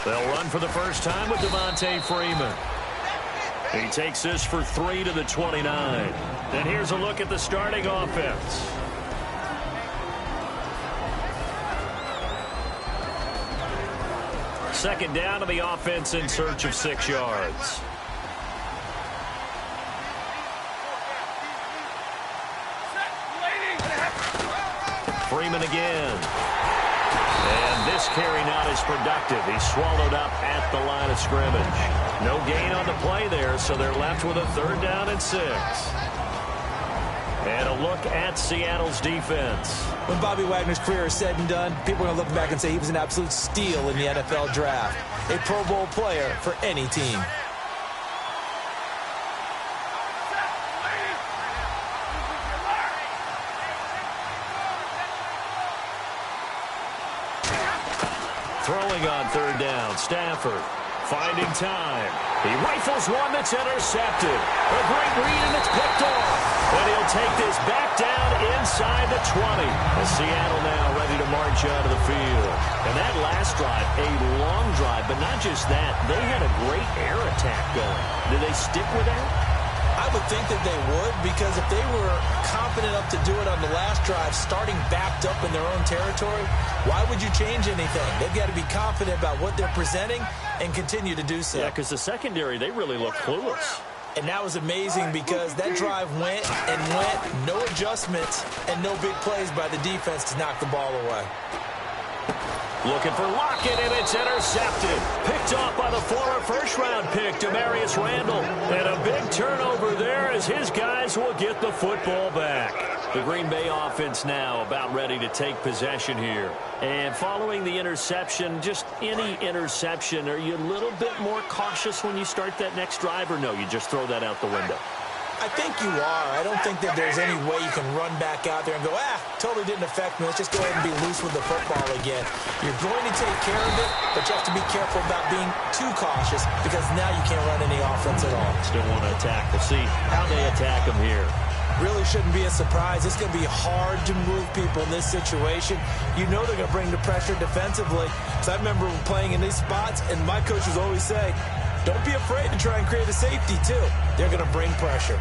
They'll run for the first time with Devontae Freeman. He takes this for 3 to the 29. And here's a look at the starting offense. Second down to the offense in search of 6 yards. Freeman again. And this carry not as productive. He's swallowed up at the line of scrimmage. No gain on the play there, so they're left with a 3rd down and 6. And a look at Seattle's defense. When Bobby Wagner's career is said and done, people are going to look back and say he was an absolute steal in the NFL draft. A Pro Bowl player for any team. Throwing on 3rd down, Stafford finding time. He rifles one that's intercepted. A great read, and it's picked off. And he'll take this back down inside the 20. As Seattle now ready to march out of the field. And that last drive, a long drive, but not just that. They had a great air attack going. Did they stick with that? I would think that they would, because if they were confident enough to do it on the last drive, starting backed up in their own territory, why would you change anything? They've got to be confident about what they're presenting and continue to do so. Yeah, because the secondary, they really look clueless. And that was amazing because that drive went and went, no adjustments and no big plays by the defense to knock the ball away. Looking for Lockett, and it's intercepted. Picked off by the former first-round pick, Demarius Randall. And a big turnover there as his guys will get the football back. The Green Bay offense now about ready to take possession here. And following the interception, just any interception, are you a little bit more cautious when you start that next drive, or no, you just throw that out the window? I think you are. I don't think that there's any way you can run back out there and go, totally didn't affect me. Let's just go ahead and be loose with the football again. You're going to take care of it, but you have to be careful about being too cautious because now you can't run any offense at all. Still want to attack. We'll see how they attack them here. Really shouldn't be a surprise. It's going to be hard to move people in this situation. You know they're going to bring the pressure defensively. So I remember playing in these spots, and my coaches always say, don't be afraid to try and create a safety, too. They're going to bring pressure.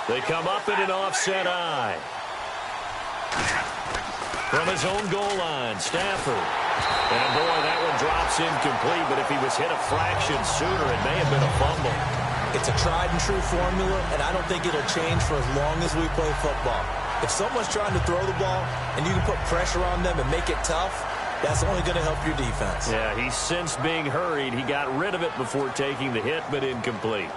They come up in an offset eye. From his own goal line, Stafford. And, boy, that one drops incomplete, but if he was hit a fraction sooner, it may have been a fumble. It's a tried-and-true formula, and I don't think it'll change for as long as we play football. If someone's trying to throw the ball and you can put pressure on them and make it tough, that's only going to help your defense. Yeah, he sensed being hurried. He got rid of it before taking the hit, but incomplete.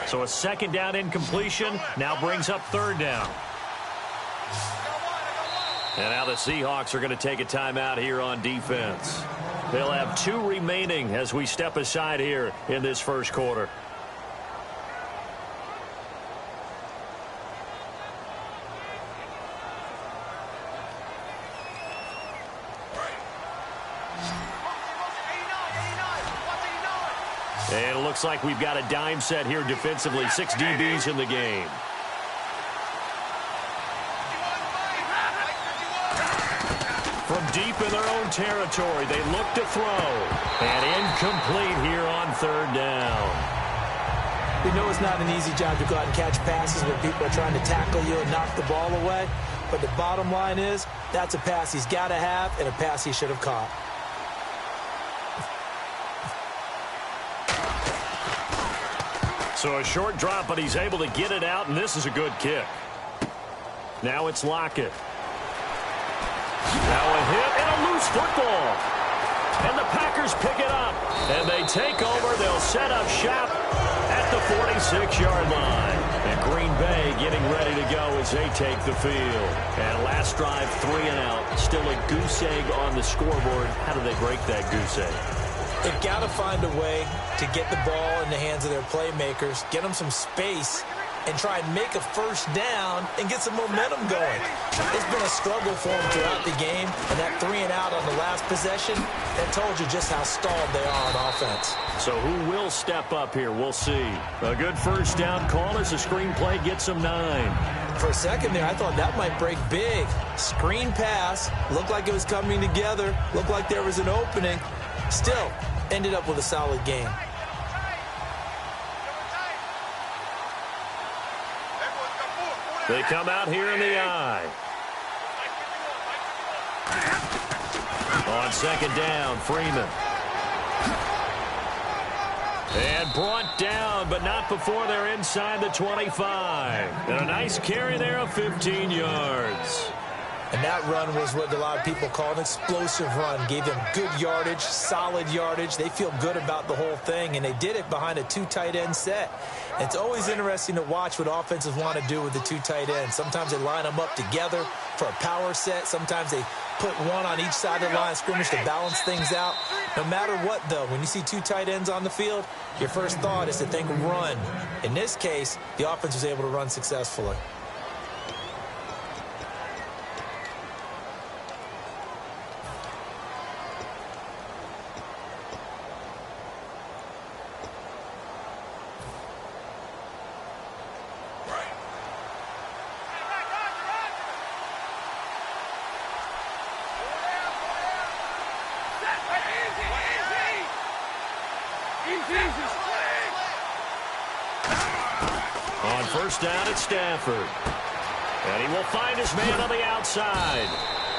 So a 2nd down incompletion now brings up 3rd down. And now the Seahawks are going to take a timeout here on defense. They'll have 2 remaining as we step aside here in this first quarter. And it looks like we've got a dime set here defensively. 6 DBs in the game. From deep in their own territory, they look to throw. And incomplete here on 3rd down. We know it's not an easy job to go out and catch passes when people are trying to tackle you and knock the ball away. But the bottom line is, that's a pass he's got to have and a pass he should have caught. So a short drop, but he's able to get it out, and this is a good kick. Now it's Lockett. Now a hit and a loose football. And the Packers pick it up. And they take over. They'll set up shop at the 46-yard line. And Green Bay getting ready to go as they take the field. And last drive, 3 and out. Still a goose egg on the scoreboard. How do they break that goose egg? They've got to find a way to get the ball in the hands of their playmakers, get them some space, and try and make a first down and get some momentum going. It's been a struggle for them throughout the game, and that 3 and out on the last possession, that told you just how stalled they are on offense. So who will step up here? We'll see. A good first down call as the screenplay gets them 9. For a second there, I thought that might break big. Screen pass, looked like it was coming together, looked like there was an opening. Still, ended up with a solid game. They come out here in the eye. On second down, Freeman. And brought down, but not before they're inside the 25. And a nice carry there of 15 yards. And that run was what a lot of people call an explosive run. Gave them good yardage, solid yardage. They feel good about the whole thing, and they did it behind a 2 tight end set. It's always interesting to watch what offenses want to do with the 2 tight ends. Sometimes they line them up together for a power set. Sometimes they put one on each side of the line of scrimmage to balance things out. No matter what, though, when you see 2 tight ends on the field, your first thought is to think run. In this case, the offense was able to run successfully. On first down at Stafford. And he will find his man on the outside.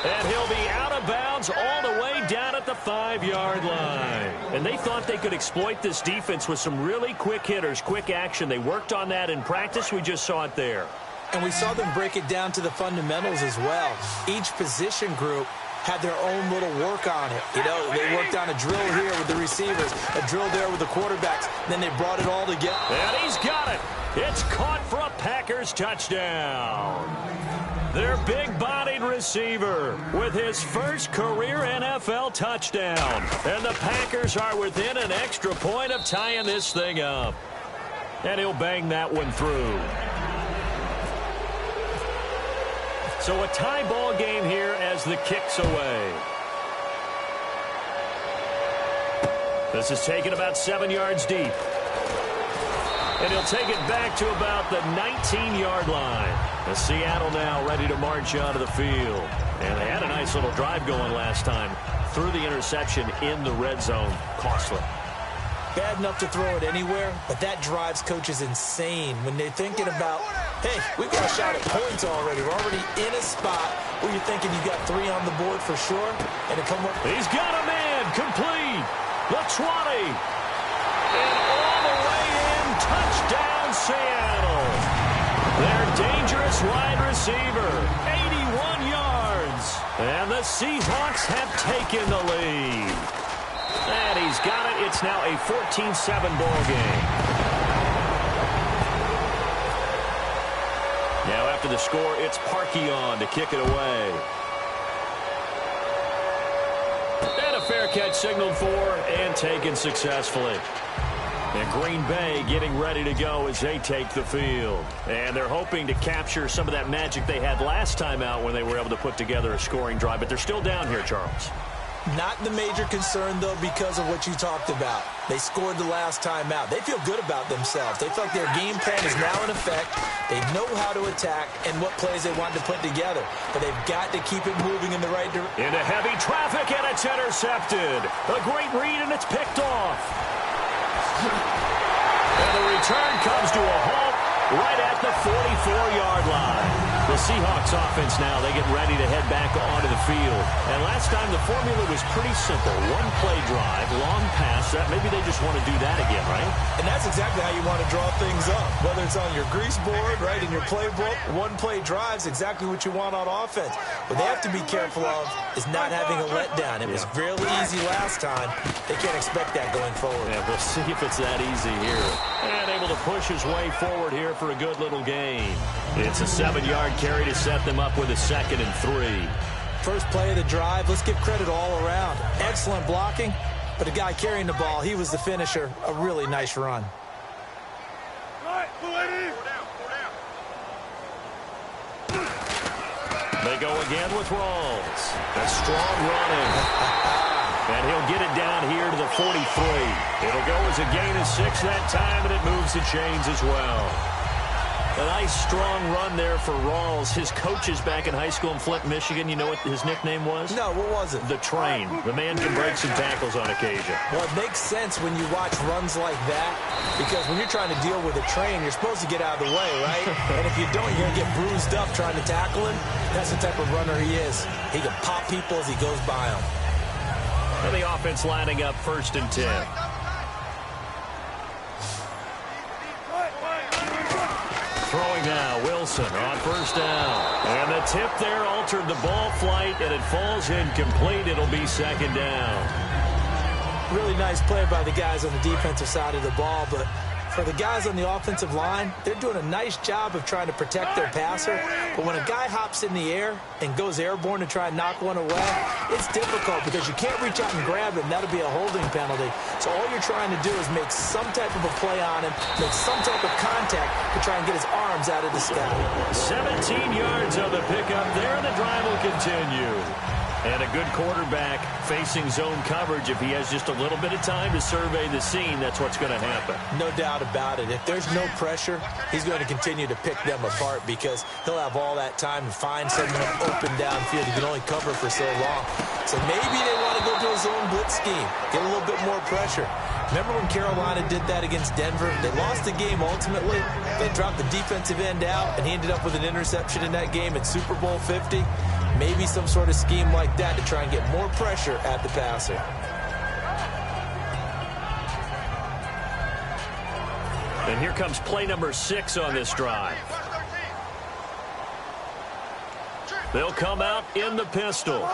And he'll be out of bounds all the way down at the 5-yard line. And they thought they could exploit this defense with some really quick hitters, quick action. They worked on that in practice. We just saw it there. And we saw them break it down to the fundamentals as well. Each position group had their own little work on it. You know, they worked on a drill here with the receivers, a drill there with the quarterbacks, then they brought it all together. And he's got it. It's caught for a Packers touchdown. Their big-bodied receiver with his first career NFL touchdown. And the Packers are within an extra point of tying this thing up. And he'll bang that one through. So a tie ball game here as the kick's away. This is taken about 7 yards deep. And he'll take it back to about the 19-yard line. And Seattle now ready to march out of the field. And they had a nice little drive going last time. Threw the interception in the red zone. Costly. Bad enough to throw it anywhere, but that drives coaches insane when they're thinking about, hey, we've got a shot at points already. We're already in a spot where you're thinking you got 3 on the board for sure. And to come up. He's got a man complete. The 20. And all the way in. Touchdown, Seattle. Their dangerous wide receiver. 81 yards. And the Seahawks have taken the lead. And he's got it. It's now a 14-7 ball game. Now after the score, it's Parkey on to kick it away. And a fair catch signaled for and taken successfully. And Green Bay getting ready to go as they take the field. And they're hoping to capture some of that magic they had last time out when they were able to put together a scoring drive. But they're still down here, Charles. Not the major concern, though, because of what you talked about. They scored the last time out. They feel good about themselves. They feel like their game plan is now in effect. They know how to attack and what plays they want to put together. But they've got to keep it moving in the right direction. Into heavy traffic, and it's intercepted. A great read, and it's picked off. And the return comes to a halt right at the 44-yard line. The Seahawks offense now, they get ready to head back onto the field. And last time the formula was pretty simple. One play drive, long pass. Maybe they just want to do that again, right? And that's exactly how you want to draw things up. Whether it's on your grease board, right, in your playbook, one play drive's exactly what you want on offense. What they have to be careful of is not having a letdown. It was fairly easy last time. They can't expect that going forward. Yeah, we'll see if it's that easy here. And able to push his way forward here for a good little gain. It's a 7-yard carry to set them up with a 2nd and 3. First play of the drive, let's give credit all around. Excellent blocking, but the guy carrying the ball, he was the finisher. A really nice run. They go again with Rawls. A strong running. And he'll get it down here to the 43. It'll go as a gain of 6 that time, and it moves the chains as well. A nice, strong run there for Rawls. His coaches back in high school in Flint, Michigan, you know what his nickname was? No, what was it? The Train. The man can break some tackles on occasion. Well, it makes sense when you watch runs like that, because when you're trying to deal with a train, you're supposed to get out of the way, right? And if you don't, you're going to get bruised up trying to tackle him. That's the type of runner he is. He can pop people as he goes by them. And the offense lining up 1st and 10. Throwing now, Wilson on 1st down. And the tip there altered the ball flight, and it falls incomplete. It'll be 2nd down. Really nice play by the guys on the defensive side of the ball, but for the guys on the offensive line, they're doing a nice job of trying to protect their passer. But when a guy hops in the air and goes airborne to try and knock one away, it's difficult because you can't reach out and grab him. That'll be a holding penalty. So all you're trying to do is make some type of a play on him, make some type of contact to try and get his arms out of the sky. 17 yards on the pickup there, and the drive will continue. And a good quarterback facing zone coverage. If he has just a little bit of time to survey the scene, that's what's going to happen. No doubt about it. If there's no pressure, he's going to continue to pick them apart because he'll have all that time to find someone open downfield. He can only cover for so long. So maybe they want to go to a zone blitz scheme, get a little bit more pressure. Remember when Carolina did that against Denver? They lost the game ultimately. They dropped the defensive end out, and he ended up with an interception in that game at Super Bowl 50. Maybe some sort of scheme like that to try and get more pressure at the passer. And here comes play number 6 on this drive. They'll come out in the pistol.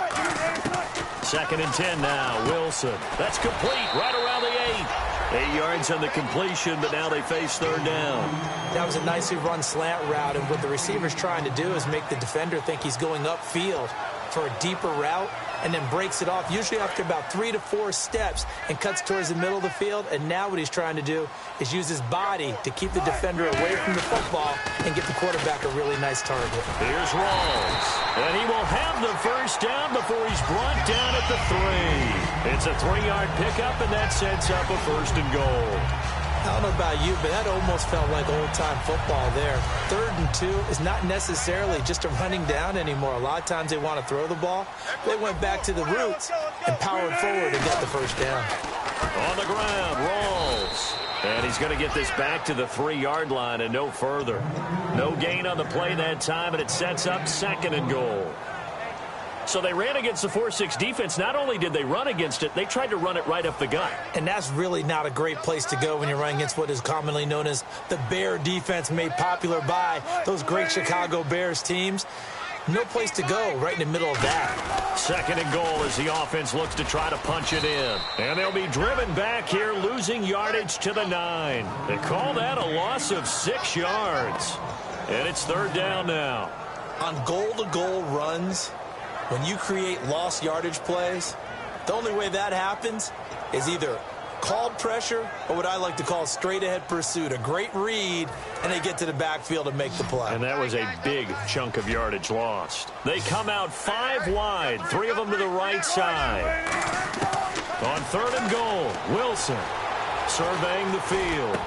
2nd and 10 now. Wilson. That's complete right around the 8. 8 yards on the completion, but now they face 3rd down. That was a nicely run slant route, and what the receiver's trying to do is make the defender think he's going upfield for a deeper route and then breaks it off, usually after about 3 to 4 steps, and cuts towards the middle of the field. And now what he's trying to do is use his body to keep the defender away from the football and get the quarterback a really nice target. Here's Rawls, and he will have the 1st down before he's brought down at the 3. It's a 3-yard pickup, and that sets up a 1st and goal. I don't know about you, but that almost felt like old-time football there. 3rd and 2 is not necessarily just a running down anymore. A lot of times they want to throw the ball. They went back to the roots and powered forward and got the 1st down. On the ground, Rawls. And he's going to get this back to the 3-yard line and no further. No gain on the play that time, and it sets up 2nd and goal. So they ran against the 4-6 defense. Not only did they run against it, they tried to run it right up the gut. And that's really not a great place to go when you're running against what is commonly known as the Bear defense, made popular by those great Chicago Bears teams. No place to go right in the middle of that. 2nd and goal as the offense looks to try to punch it in. And they'll be driven back here, losing yardage to the 9. They call that a loss of 6 yards. And it's 3rd down now. On goal-to-goal runs, when you create lost yardage plays, the only way that happens is either called pressure or what I like to call straight-ahead pursuit. A great read, and they get to the backfield and make the play. And that was a big chunk of yardage lost. They come out 5 wide, 3 of them to the right side. On 3rd and goal, Wilson surveying the field.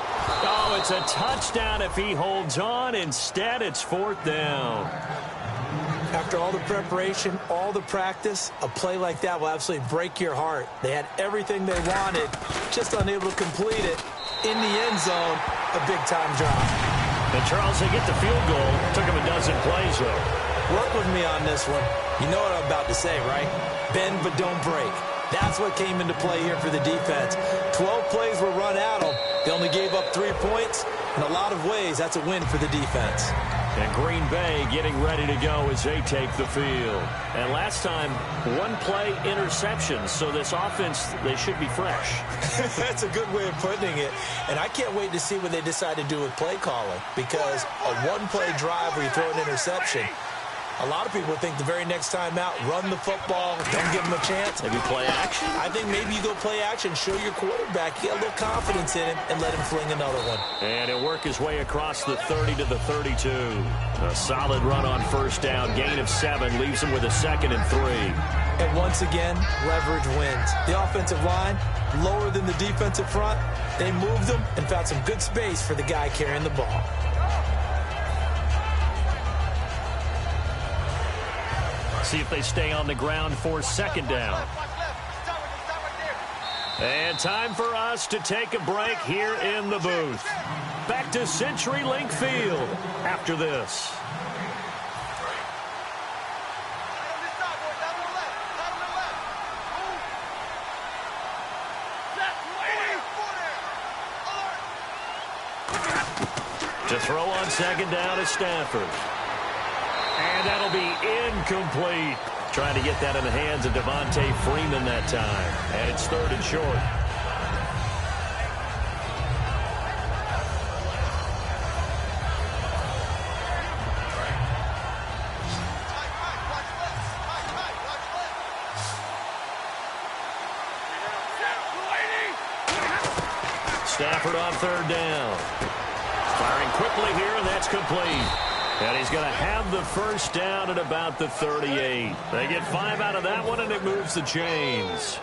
Oh, it's a touchdown if he holds on. Instead, it's 4th down. After all the preparation, all the practice, a play like that will absolutely break your heart. They had everything they wanted, just unable to complete it. In the end zone, a big-time drop. And Charles, they get the field goal. Took him a dozen plays, though. Work with me on this one. You know what I'm about to say, right? Bend but don't break. That's what came into play here for the defense. 12 plays were run at them. They only gave up 3 points. In a lot of ways, that's a win for the defense. And Green Bay getting ready to go as they take the field. And last time, 1-play interceptions. So this offense, they should be fresh. That's a good way of putting it. And I can't wait to see what they decide to do with play calling. Because a 1-play drive where you throw an interception, A lot of people think the very next time out, run the football, don't give him a chance. Maybe play action? I think maybe you go play action, show your quarterback, get a little confidence in him, and let him fling another one. And he'll work his way across the 30 to the 32. A solid run on first down, gain of 7, leaves him with a 2nd and 3. And once again, leverage wins. The offensive line, lower than the defensive front, they moved them and found some good space for the guy carrying the ball. See if they stay on the ground for 2nd down. And time for us to take a break here in the booth. Back to CenturyLink Field after this. To throw on 2nd down is Stafford. And that'll be incomplete. Trying to get that in the hands of Devontae Freeman that time. And it's 3rd and short. Stafford on 3rd down. Firing quickly here, and that's complete. And he's going to have the first down at about the 38. They get 5 out of that one, and it moves the chains.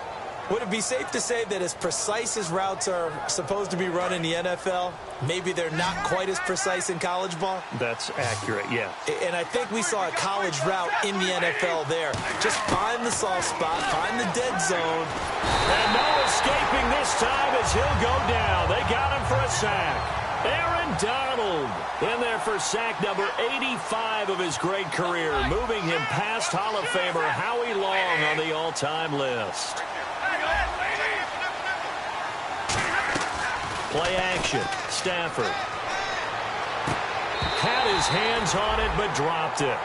Would it be safe to say that as precise as routes are supposed to be run in the NFL, maybe they're not quite as precise in college ball? That's accurate, yeah. And I think we saw a college route in the NFL there. Just find the soft spot, find the dead zone. And no escaping this time as he'll go down. They got him for a sack. Aaron Donald in there for sack number 85 of his great career, moving him past Hall of Famer Howie Long on the all-time list. Play action. Stafford had his hands on it but dropped it.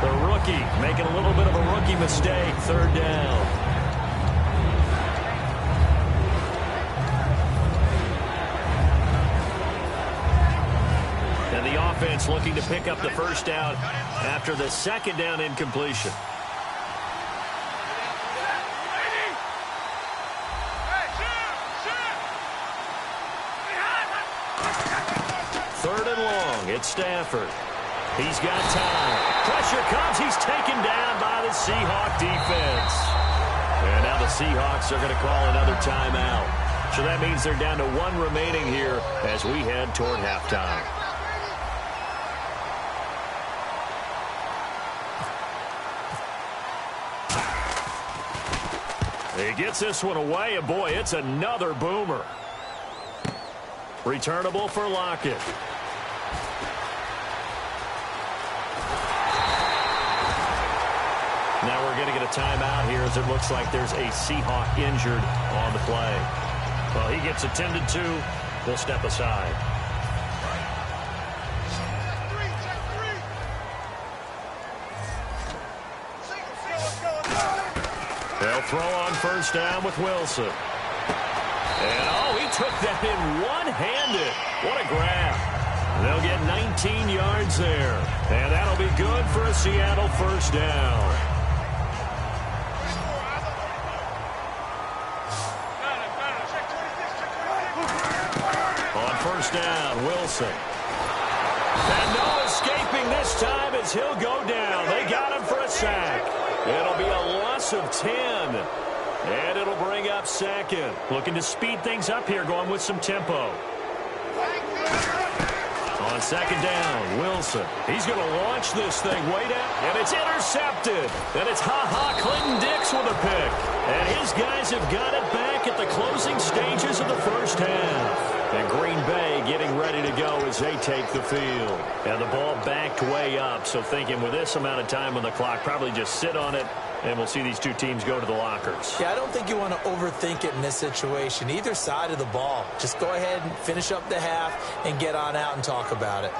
The rookie making a little bit of a rookie mistake. 3rd down. And the offense looking to pick up the first down after the 2nd down incompletion. It's Stafford. He's got time. Pressure comes. He's taken down by the Seahawk defense. And now the Seahawks are going to call another timeout. So that means they're down to 1 remaining here as we head toward halftime. He gets this one away, and boy, it's another boomer. Returnable for Lockett. Now we're going to get a timeout here as it looks like there's a Seahawk injured on the play. Well, he gets attended to. They'll step aside. They'll throw on first down with Wilson. And, oh, he took that in one-handed. What a grab. They'll get 19 yards there. And that'll be good for a Seattle first down. First down, Wilson. And no escaping this time as he'll go down. They got him for a sack. It'll be a loss of 10. And it'll bring up 2nd. Looking to speed things up here, going with some tempo. On 2nd down, Wilson. He's going to launch this thing way down. And it's intercepted. And it's Clinton Dix with a pick. And his guys have got it back at the closing stages of the first half. And Green Bay getting ready to go as they take the field. And the ball backed way up. So thinking with this amount of time on the clock, probably just sit on it. And we'll see these two teams go to the lockers. Yeah, I don't think you want to overthink it in this situation. Either side of the ball. Just go ahead and finish up the half and get on out and talk about it.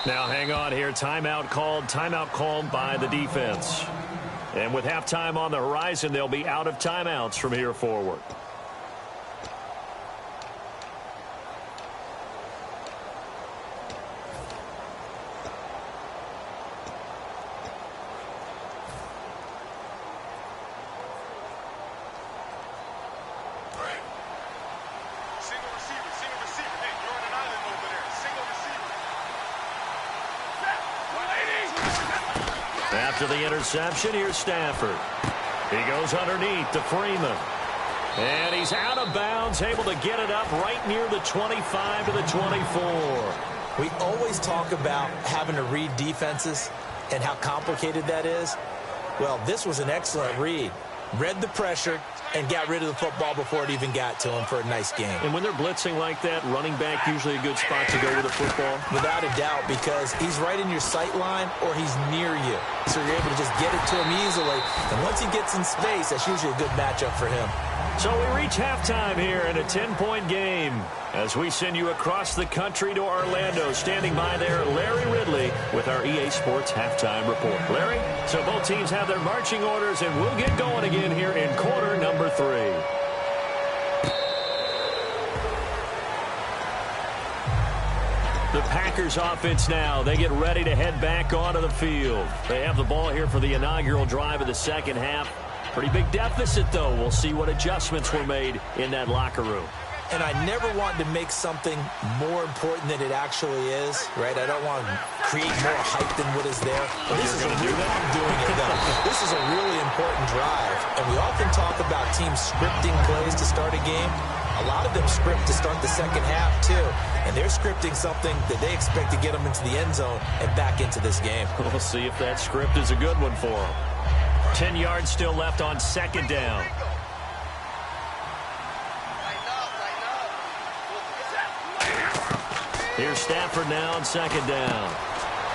Now hang on here. Timeout called by the defense. And with halftime on the horizon, they'll be out of timeouts from here forward. After the interception, here's Stafford. He goes underneath to Freeman. And he's out of bounds, able to get it up right near the 25 to the 24. We always talk about having to read defenses and how complicated that is. Well, this was an excellent read. Read the pressure and got rid of the football before it even got to him for a nice game. And when they're blitzing like that, running back usually a good spot to go with the football? Without a doubt, because he's right in your sight line or he's near you. So you're able to just get it to him easily. And once he gets in space, that's usually a good matchup for him. So we reach halftime here in a 10-point game as we send you across the country to Orlando. Standing by there, Larry Ridley with our EA Sports Halftime Report. Larry, so both teams have their marching orders, and we'll get going again here in quarter number 3. The Packers offense now. They get ready to head back onto the field. They have the ball here for the inaugural drive of the second half. Pretty big deficit, though. We'll see what adjustments were made in that locker room. And I never want to make something more important than it actually is, right? I don't want to create more hype than what is there. But this is I'm doing it, though. This is a really important drive. And we often talk about teams scripting plays to start a game. A lot of them script to start the second half, too. And they're scripting something that they expect to get them into the end zone and back into this game. We'll see if that script is a good one for them. 10 yards still left on second down. Here's Stafford now on second down.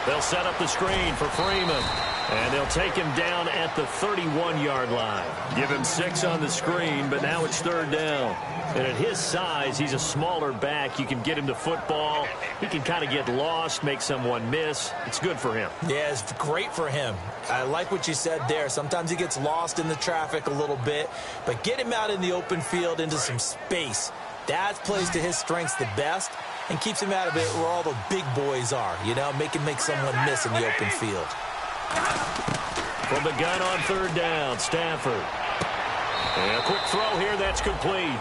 They'll set up the screen for Freeman. And they'll take him down at the 31-yard line. Give him 6 on the screen, but now it's third down. And at his size, he's a smaller back. You can get him to football. He can kind of get lost, make someone miss. It's good for him. Yeah, it's great for him. I like what you said there. Sometimes he gets lost in the traffic a little bit, but get him out in the open field into some space. That plays to his strengths the best and keeps him out of it where all the big boys are, you know, make someone miss in the open field. From the gun on third down, Stafford. And a quick throw here, that's complete.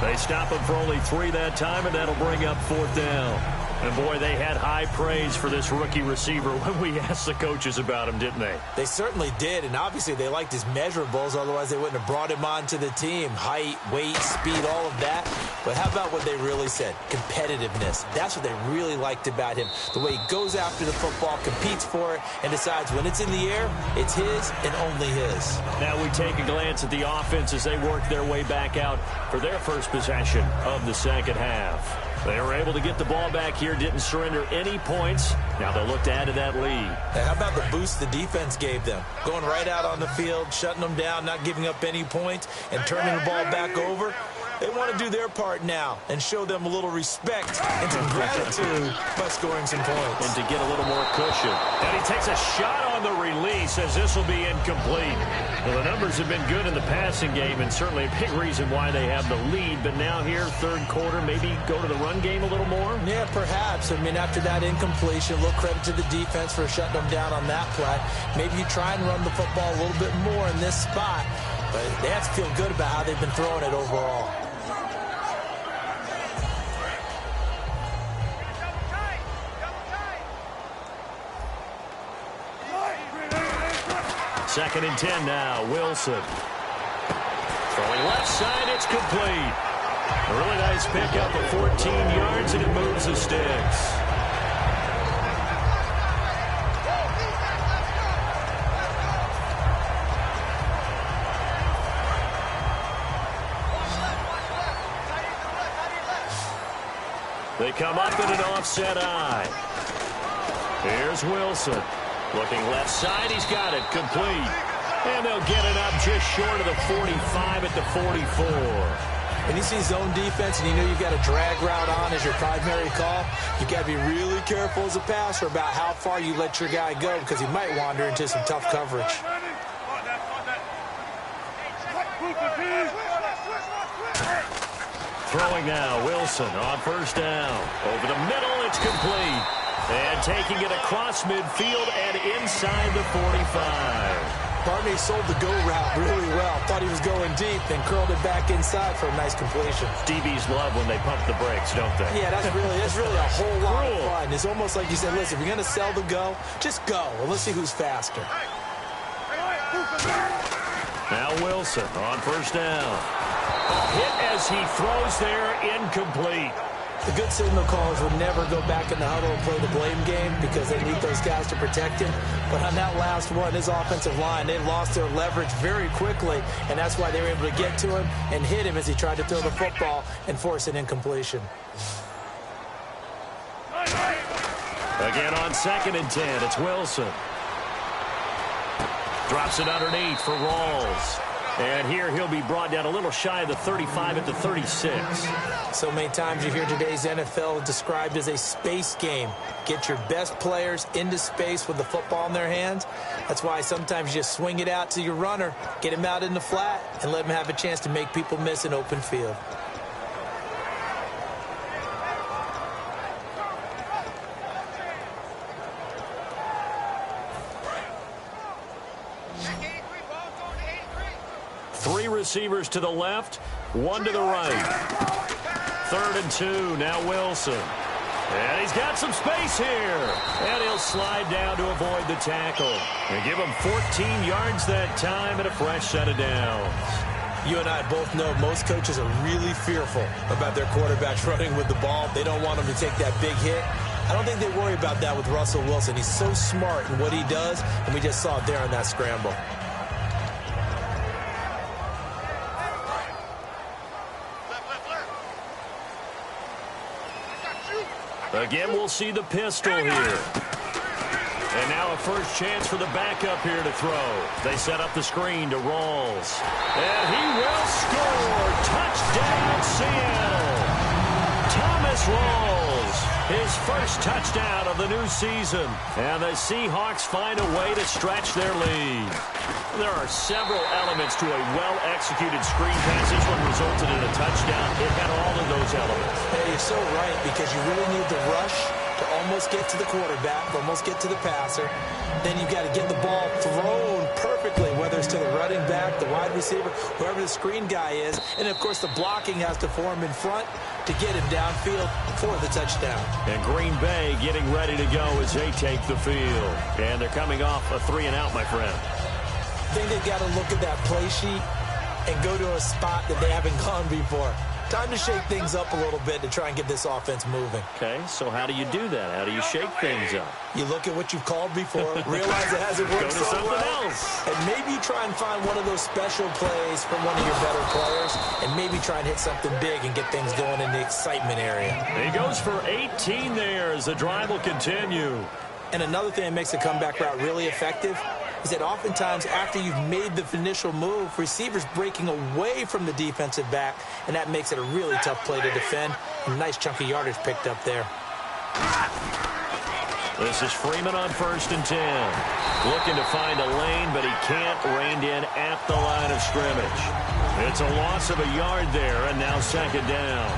They stop him for only 3 that time, and that'll bring up fourth down. And, boy, they had high praise for this rookie receiver when we asked the coaches about him, didn't they? They certainly did, and obviously they liked his measurables. Otherwise, they wouldn't have brought him onto the team. Height, weight, speed, all of that. But how about what they really said? Competitiveness. That's what they really liked about him. The way he goes after the football, competes for it, and decides when it's in the air, it's his and only his. Now we take a glance at the offense as they work their way back out for their first possession of the second half. They were able to get the ball back here, didn't surrender any points. Now they'll look to add to that lead. Hey, how about the boost the defense gave them? Going right out on the field, shutting them down, not giving up any points, and turning the ball back over. They want to do their part now and show them a little respect and some gratitude by scoring some points. And to get a little more cushion. And he takes a shot on the release as this will be incomplete. Well, the numbers have been good in the passing game and certainly a big reason why they have the lead. But now here, third quarter, maybe go to the run game a little more? Yeah, perhaps. I mean, after that incompletion, a little credit to the defense for shutting them down on that play. Maybe you try and run the football a little bit more in this spot. But they have to feel good about how they've been throwing it overall. Second and 10 now, Wilson. Throwing left side, it's complete. A really nice pickup of 14 yards, and it moves the sticks. They come up in an offset eye. Here's Wilson. Looking left side, he's got it, complete. And they'll get it up just short of the 45 at the 44. When you see zone defense and you know you've got a drag route on as your primary call, you've got to be really careful as a passer about how far you let your guy go because he might wander into some tough coverage. Throwing now, Wilson on first down. Over the middle, it's complete. And taking it across midfield and inside the 45. Barney sold the go route really well. Thought he was going deep, then curled it back inside for a nice completion. DBs love when they pump the brakes, don't they? Yeah, that's really a whole lot of fun. It's almost like you said, listen, if you're going to sell the go, just go. Well, let's see who's faster. Now Wilson on first down. Hit as he throws there, incomplete. The good signal callers would never go back in the huddle and play the blame game because they need those guys to protect him. But on that last one, his offensive line, they lost their leverage very quickly, and that's why they were able to get to him and hit him as he tried to throw the football and force an incompletion. Again on 2nd and 10, it's Wilson. Drops it underneath for Rawls. And here he'll be brought down a little shy of the 35 at the 36. So many times you hear today's NFL described as a space game. Get your best players into space with the football in their hands. That's why sometimes you just swing it out to your runner, get him out in the flat, and let him have a chance to make people miss an open field. Three receivers to the left, one to the right. 3rd and 2, now Wilson. And he's got some space here. And he'll slide down to avoid the tackle. And give him 14 yards that time and a fresh set of downs. You and I both know most coaches are really fearful about their quarterbacks running with the ball. They don't want them to take that big hit. I don't think they worry about that with Russell Wilson. He's so smart in what he does, and we just saw it there on that scramble. Again, we'll see the pistol here. And now a first chance for the backup here to throw. They set up the screen to Rawls. And he will score. Touchdown, Seattle. Thomas Rawls, his first touchdown of the new season. And the Seahawks find a way to stretch their lead. There are several elements to a well-executed screen pass. This one resulted in a touchdown. It had all of those elements. Hey, you're so right, because you really need the rush to almost get to the quarterback, almost get to the passer. Then you've got to get the ball thrown perfectly, whether it's to the running back, the wide receiver, whoever the screen guy is. And, of course, the blocking has to form in front to get him downfield for the touchdown. And Green Bay getting ready to go as they take the field. And they're coming off a 3-and-out, my friend. I think they've got to look at that play sheet and go to a spot that they haven't gone before. Time to shake things up a little bit to try and get this offense moving. Okay, so how do you do that? How do you shake things up? You look at what you've called before, realize it hasn't worked go to so something well, else. and maybe you try and find one of those special plays from one of your better players, and maybe try and hit something big and get things going in the excitement area. He goes for 18 there as the drive will continue. And another thing that makes the comeback route really effective is that oftentimes after you've made the initial move, receivers breaking away from the defensive back, and that makes it a really tough play to defend. A nice chunk of yardage picked up there. This is Freeman on 1st and 10. Looking to find a lane, but he can't. Reined in at the line of scrimmage. It's a loss of a yard there, and now 2nd down.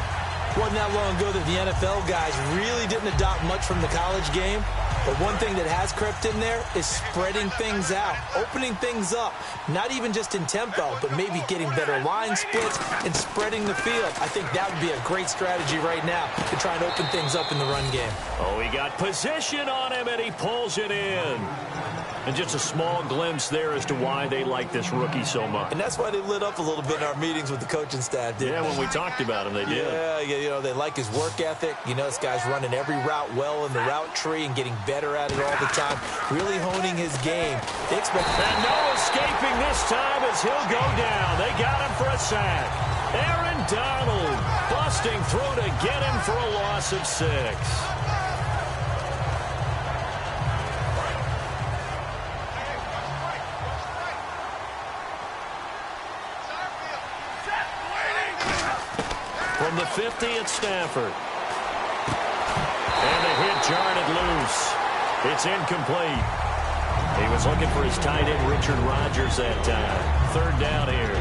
Wasn't that long ago that the NFL guys really didn't adopt much from the college game. But one thing that has crept in there is spreading things out, opening things up, not even just in tempo, but maybe getting better line splits and spreading the field. I think that would be a great strategy right now to try and open things up in the run game. Oh, he got position on him, and he pulls it in. And just a small glimpse there as to why they like this rookie so much. And that's why they lit up a little bit in our meetings with the coaching staff, didn't Yeah, they? when we talked about him, they did. Yeah, you know, they like his work ethic. You know, this guy's running every route well in the route tree and getting better at it all the time, really honing his game. They expect... And no escaping this time as he'll go down. They got him for a sack. Aaron Donald busting through to get him for a loss of 6. From the 50 at Stafford. And the hit jarred it loose. It's incomplete. He was looking for his tight end, Richard Rodgers, that time. 3rd down here.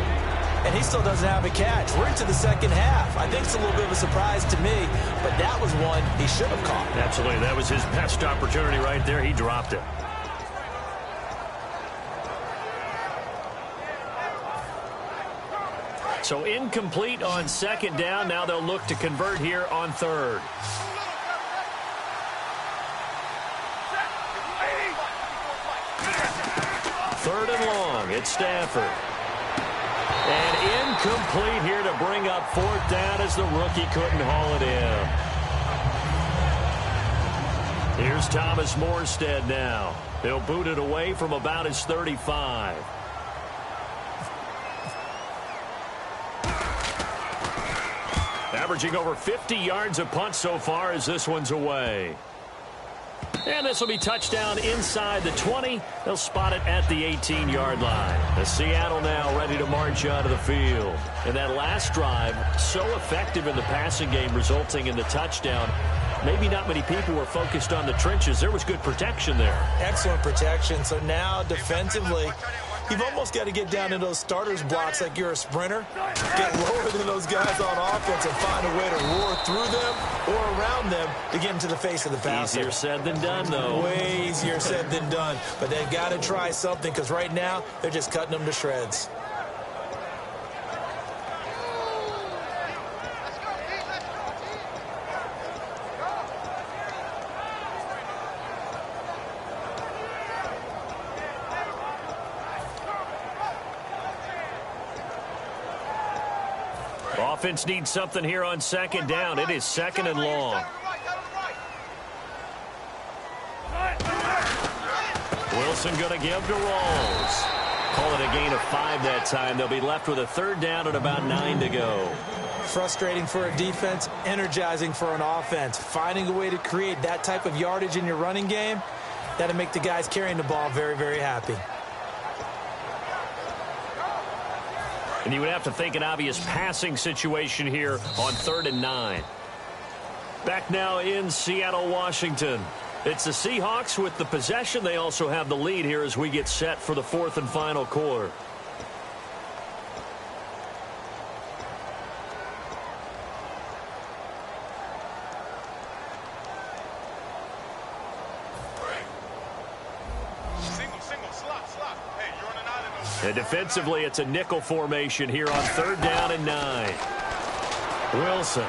and he still doesn't have a catch. We're into the second half. I think it's a little bit of a surprise to me, but that was one he should have caught. Absolutely. That was his best opportunity right there. He dropped it. So incomplete on second down. Now they'll look to convert here on third. Third and long. It's Stafford. And incomplete here to bring up fourth down as the rookie couldn't haul it in. Here's Thomas Morstead now. He'll boot it away from about his 35. Averaging over 50 yards a punt so far as this one's away. And this will be touchdown inside the 20. They'll spot it at the 18-yard line. The Seattle now ready to march out of the field. And that last drive, so effective in the passing game, resulting in the touchdown. Maybe not many people were focused on the trenches. There was good protection there. Excellent protection. So now defensively, you've almost got to get down in those starters blocks like you're a sprinter. Get lower than those guys on offense and find a way to roar through them or around them to get into the face of the passer. Easier said than done, though. Way easier said than done. But they've got to try something because right now they're just cutting them to shreds. Offense needs something here on second down. It is second and long. Wilson going to give to Rawls. Call it a gain of 5 that time. They'll be left with a third down and about 9 to go. Frustrating for a defense, energizing for an offense. Finding a way to create that type of yardage in your running game, that'll make the guys carrying the ball very, very happy. And you would have to think an obvious passing situation here on 3rd and 9. Back now in Seattle, Washington. It's the Seahawks with the possession. They also have the lead here as we get set for the 4th and final quarter. And defensively, it's a nickel formation here on 3rd down and 9. Wilson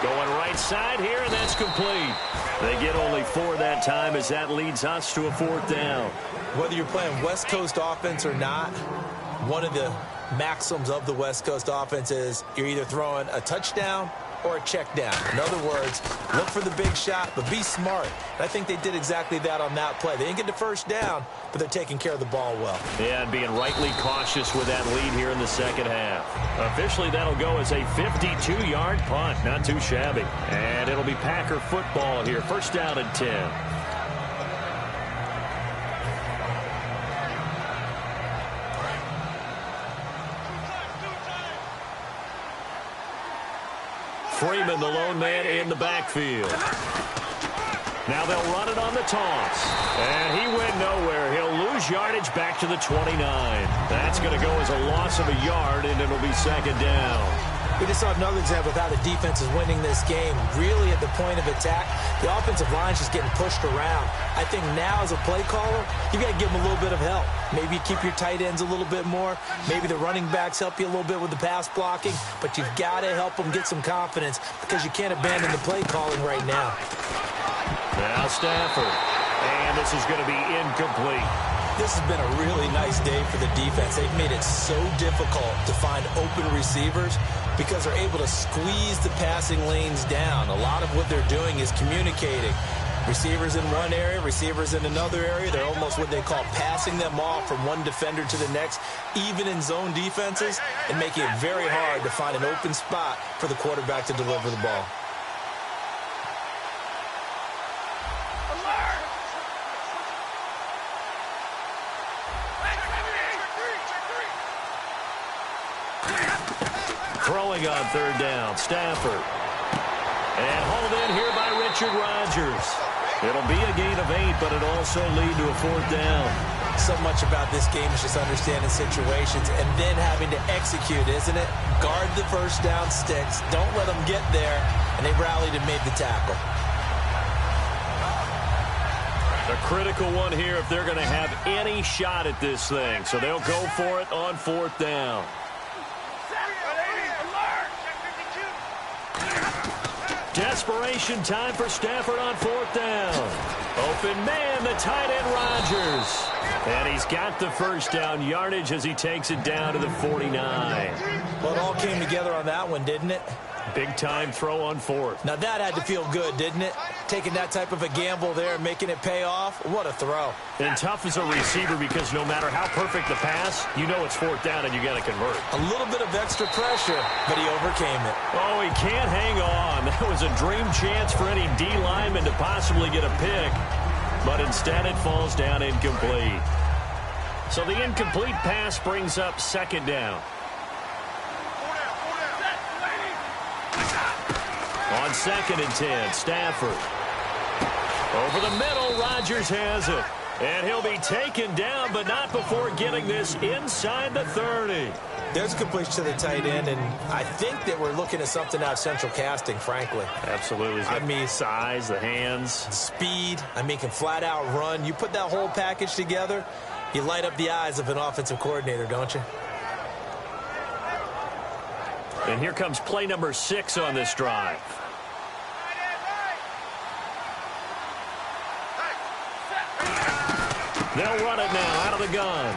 going right side here, and that's complete. They get only 4 that time as that leads us to a 4th down. Whether you're playing West Coast offense or not, one of the maxims of the West Coast offense is you're either throwing a touchdown or a check down. In other words, look for the big shot, but be smart. And I think they did exactly that on that play. They didn't get the first down, but they're taking care of the ball well. Yeah, and being rightly cautious with that lead here in the second half. Officially, that'll go as a 52-yard punt. Not too shabby. And it'll be Packer football here. 1st down and 10. Freeman, the lone man in the backfield. Now they'll run it on the toss. And he went nowhere. He'll lose yardage back to the 29. That's going to go as a loss of a yard, and it'll be 2nd down. We just saw another example of how the defense is winning this game. Really at the point of attack, the offensive line is just getting pushed around. I think now as a play caller, you got to give them a little bit of help. Maybe you keep your tight ends a little bit more. Maybe the running backs help you a little bit with the pass blocking. But you've got to help them get some confidence because you can't abandon the play calling right now. Now Stafford. And this is going to be incomplete. This has been a really nice day for the defense. They've made it so difficult to find open receivers because they're able to squeeze the passing lanes down. A lot of what they're doing is communicating. Receivers in one area, receivers in another area. They're almost what they call passing them off from one defender to the next, even in zone defenses, and making it very hard to find an open spot for the quarterback to deliver the ball. Throwing on 3rd down, Stafford. And hauled in here by Richard Rodgers. It'll be a gain of 8, but it'll also lead to a 4th down. So much about this game is just understanding situations and then having to execute, isn't it? Guard the first down sticks. Don't let them get there. And they rallied and made the tackle. A critical one here if they're going to have any shot at this thing. So they'll go for it on 4th down. Desperation time for Stafford on 4th down. Open man, the tight end Rodgers. And he's got the first down yardage as he takes it down to the 49. Well, it all came together on that one, didn't it? Big-time throw on 4th. Now, that had to feel good, didn't it? Taking that type of a gamble there and making it pay off. What a throw. And tough as a receiver because no matter how perfect the pass, you know it's 4th down and you got to convert. A little bit of extra pressure, but he overcame it. Oh, he can't hang on. That was a dream chance for any D lineman to possibly get a pick. But instead it falls down incomplete. So the incomplete pass brings up 2nd down. On 2nd and 10, Stafford. Over the middle, Rodgers has it. And he'll be taken down, but not before getting this inside the 30. There's a completion to the tight end, and I think that we're looking at something out of central casting, frankly. Absolutely. I mean, size, the hands. Speed. I mean, can flat out run. You put that whole package together, you light up the eyes of an offensive coordinator, don't you? And here comes play number 6 on this drive. They'll run it now out of the gun.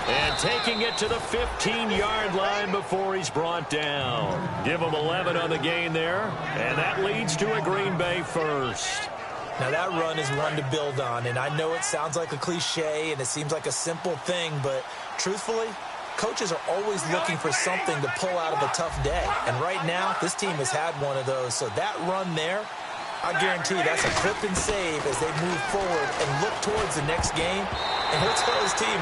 And taking it to the 15-yard line before he's brought down. Give him 11 on the gain there. And that leads to a Green Bay first. Now, that run is one to build on. And I know it sounds like a cliche and it seems like a simple thing, but truthfully, coaches are always looking for something to pull out of a tough day. And right now, this team has had one of those. So that run there, I guarantee that's a clip and save as they move forward and look towards the next game. And he'll tell his team,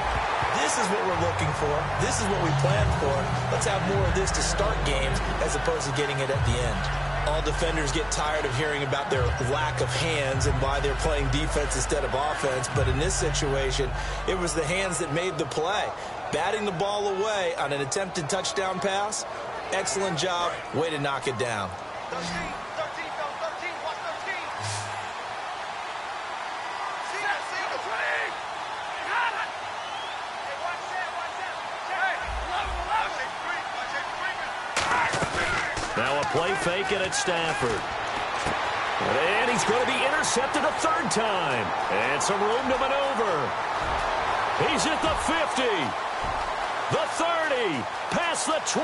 this is what we're looking for. This is what we planned for. Let's have more of this to start games as opposed to getting it at the end. All defenders get tired of hearing about their lack of hands and why they're playing defense instead of offense. But in this situation, it was the hands that made the play. Batting the ball away on an attempted touchdown pass. Excellent job. Way to knock it down. Now a play fake it at Stafford. And he's going to be intercepted a 3rd time. And some room to maneuver. He's at the 50. The 30. Past the 20.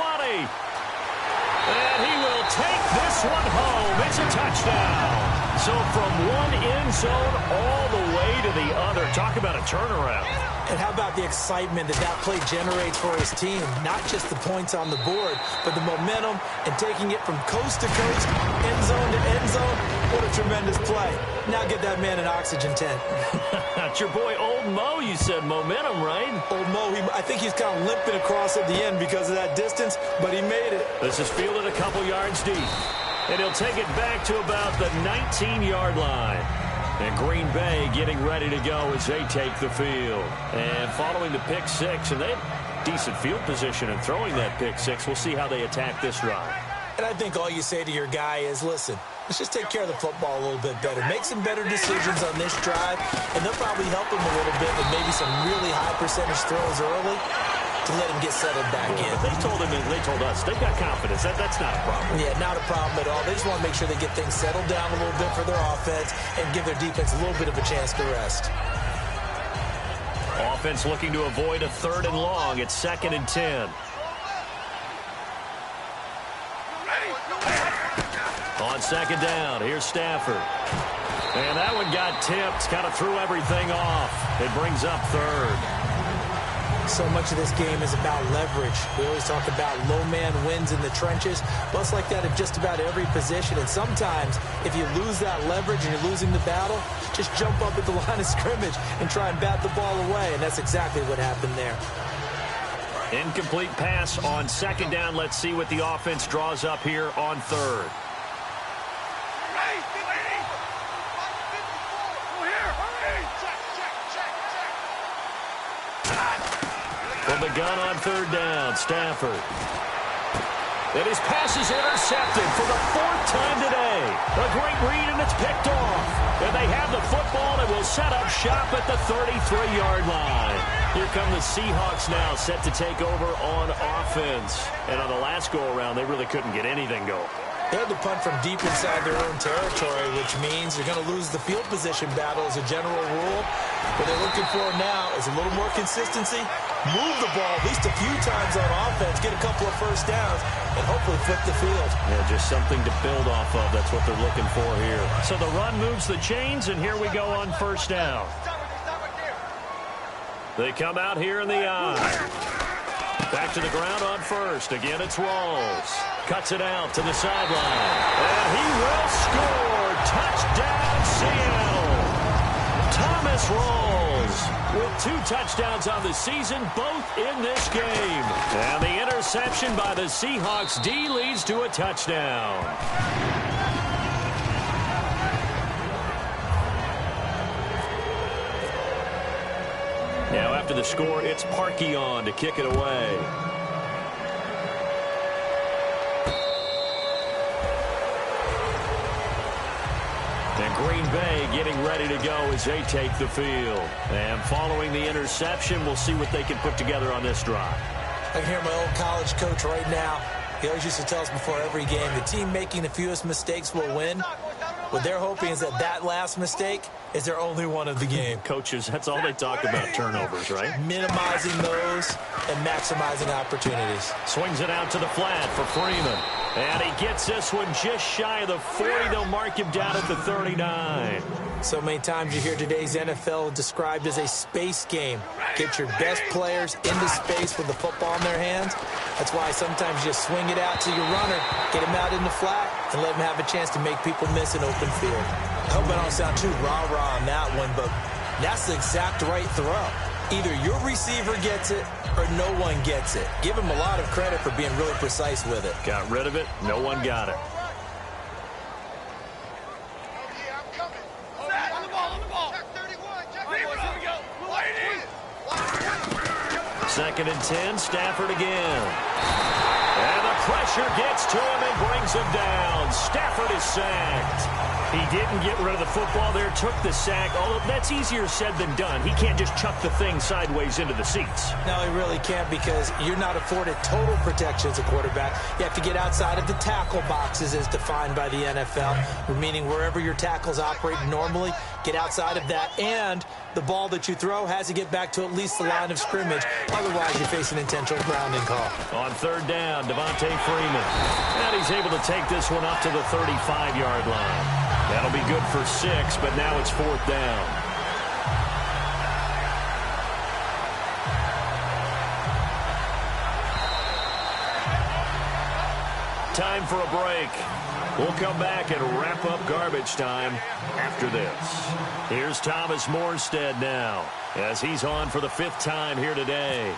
And he will take this one home. It's a touchdown. So from one end zone all the way to the other. Talk about a turnaround. And how about the excitement that that play generates for his team? Not just the points on the board, but the momentum and taking it from coast to coast, end zone to end zone. What a tremendous play. Now get that man an oxygen tent. That's your boy Old Mo. You said momentum, right? Old Mo, I think he's kind of limping across at the end because of that distance, but he made it. This is fielded a couple yards deep. And he'll take it back to about the 19-yard line. And Green Bay getting ready to go as they take the field. And following the pick 6, and they have decent field position and throwing that pick 6. We'll see how they attack this drive. And I think all you say to your guy is, listen, let's just take care of the football a little bit better. Make some better decisions on this drive, and they'll probably help him a little bit with maybe some really high percentage throws early to let him get settled back in. They told him, and they told us, they've got confidence. That's not a problem. Yeah, not a problem at all. They just want to make sure they get things settled down a little bit for their offense and give their defense a little bit of a chance to rest. Offense looking to avoid a 3rd and long. It's 2nd and 10. On 2nd down, here's Stafford. And that one got tipped, kind of threw everything off. It brings up 3rd. So much of this game is about leverage. We always talk about low man wins in the trenches. Well, it's like that at just about every position. And sometimes, if you lose that leverage and you're losing the battle, just jump up at the line of scrimmage and try and bat the ball away. And that's exactly what happened there. Incomplete pass on 2nd down. Let's see what the offense draws up here on 3rd. From the gun on third down, Stafford. And his pass is intercepted for the 4th time today. A great read, and it's picked off. And they have the football and will set up shop at the 33-yard line. Here come the Seahawks now, set to take over on offense. And on the last go-around, they really couldn't get anything going. They had to punt from deep inside their own territory, which means they're going to lose the field position battle as a general rule. What they're looking for now is a little more consistency, move the ball at least a few times on offense, get a couple of first downs, and hopefully flip the field. Yeah, just something to build off of. That's what they're looking for here. So the run moves the chains, and here we go on first down. They come out here in the eye. Back to the ground on first. Again, it's Rawls. Cuts it out to the sideline. And he will score. Touchdown, Seattle. Thomas Rawls with 2 touchdowns on the season, both in this game. And the interception by the Seahawks D leads to a touchdown. Now after the score, it's Parkey on to kick it away. And Green Bay getting ready to go as they take the field. And following the interception, we'll see what they can put together on this drive. I can hear my old college coach right now. He always used to tell us before every game, the team making the fewest mistakes will win. What they're hoping is that last mistake is their only one of the game. Coaches, that's all they talk about, turnovers, right? Minimizing those and maximizing opportunities. Swings it out to the flat for Freeman. And he gets this one just shy of the 40. They'll mark him down at the 39. So many times you hear today's NFL described as a space game. Get your best players into space with the football in their hands. That's why sometimes you swing it out to your runner, get him out in the flat, and let him have a chance to make people miss an open field. I hope I don't sound too rah-rah on that one, but that's the exact right throw. Either your receiver gets it or no one gets it. Give him a lot of credit for being really precise with it. Got rid of it. No one got it. Second and 10, Stafford again. And the pressure gets to him and brings him down. Stafford is sacked. He didn't get rid of the football there, took the sack. Although that's easier said than done. He can't just chuck the thing sideways into the seats. No, he really can't because you're not afforded total protection as a quarterback. You have to get outside of the tackle boxes as defined by the NFL, meaning wherever your tackles operate normally, get outside of that. And the ball that you throw has to get back to at least the line of scrimmage. Otherwise, you face an intentional grounding call. On third down, Devontae Freeman. And he's able to take this one up to the 35-yard line. That'll be good for 6, but now it's 4th down. Time for a break. We'll come back and wrap up garbage time after this. Here's Thomas Morstead now as he's on for the 5th time here today.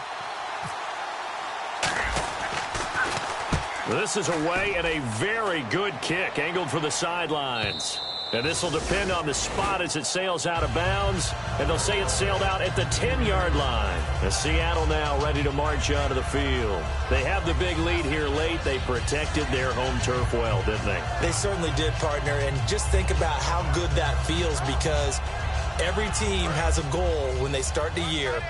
This is away and a very good kick angled for the sidelines. And this will depend on the spot as it sails out of bounds. And they'll say it sailed out at the 10-yard line. As Seattle now ready to march onto the field. They have the big lead here late. They protected their home turf well, didn't they? They certainly did, partner. And just think about how good that feels because every team has a goal when they start the year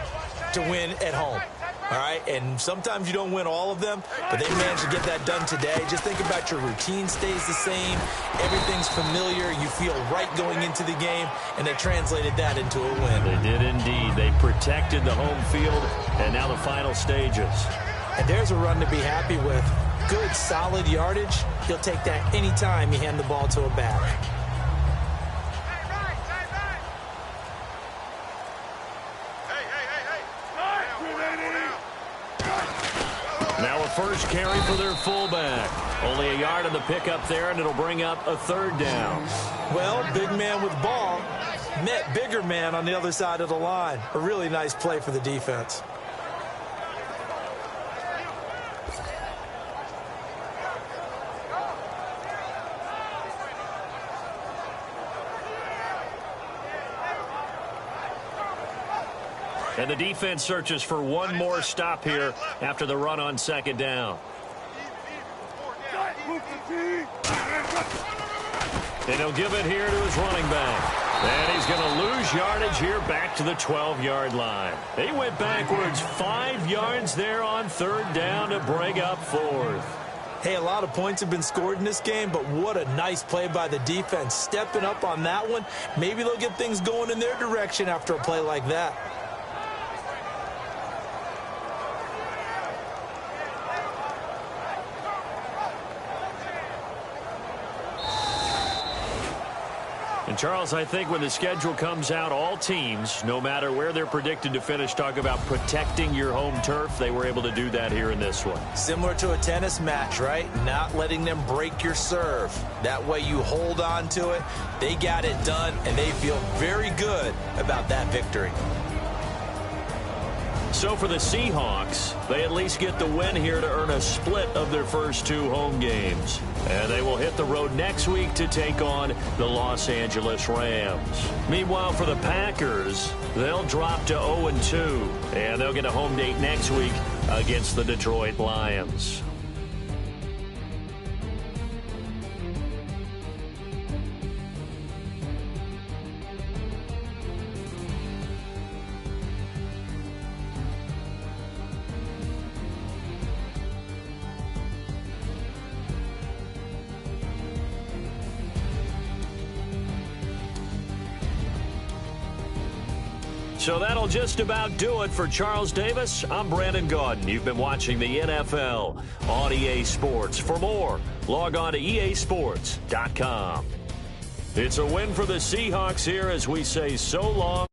to win at home. All right, and sometimes you don't win all of them, but they managed to get that done today. Just think about your routine stays the same. Everything's familiar. You feel right going into the game, and they translated that into a win. They did indeed. They protected the home field, and now the final stages. And there's a run to be happy with. Good, solid yardage. He'll take that anytime you hand the ball to a back. Now a first carry for their fullback. Only a yard on the pickup there, and it'll bring up a 3rd down. Well, big man with ball met bigger man on the other side of the line. A really nice play for the defense. And the defense searches for one more stop here after the run on second down. And he'll give it here to his running back. And he's going to lose yardage here back to the 12-yard line. They went backwards 5 yards there on third down to bring up fourth. Hey, a lot of points have been scored in this game, but what a nice play by the defense. Stepping up on that one. Maybe they'll get things going in their direction after a play like that. And, Charles, I think when the schedule comes out, all teams, no matter where they're predicted to finish, talk about protecting your home turf. They were able to do that here in this one. Similar to a tennis match, right? Not letting them break your serve. That way you hold on to it. They got it done, and they feel very good about that victory. So for the Seahawks, they at least get the win here to earn a split of their first 2 home games. And they will hit the road next week to take on the Los Angeles Rams. Meanwhile, for the Packers, they'll drop to 0-2. And they'll get a home date next week against the Detroit Lions. So that'll just about do it for Charles Davis. I'm Brandon Gaudin. You've been watching the NFL on EA Sports. For more, log on to easports.com. It's a win for the Seahawks here as we say so long.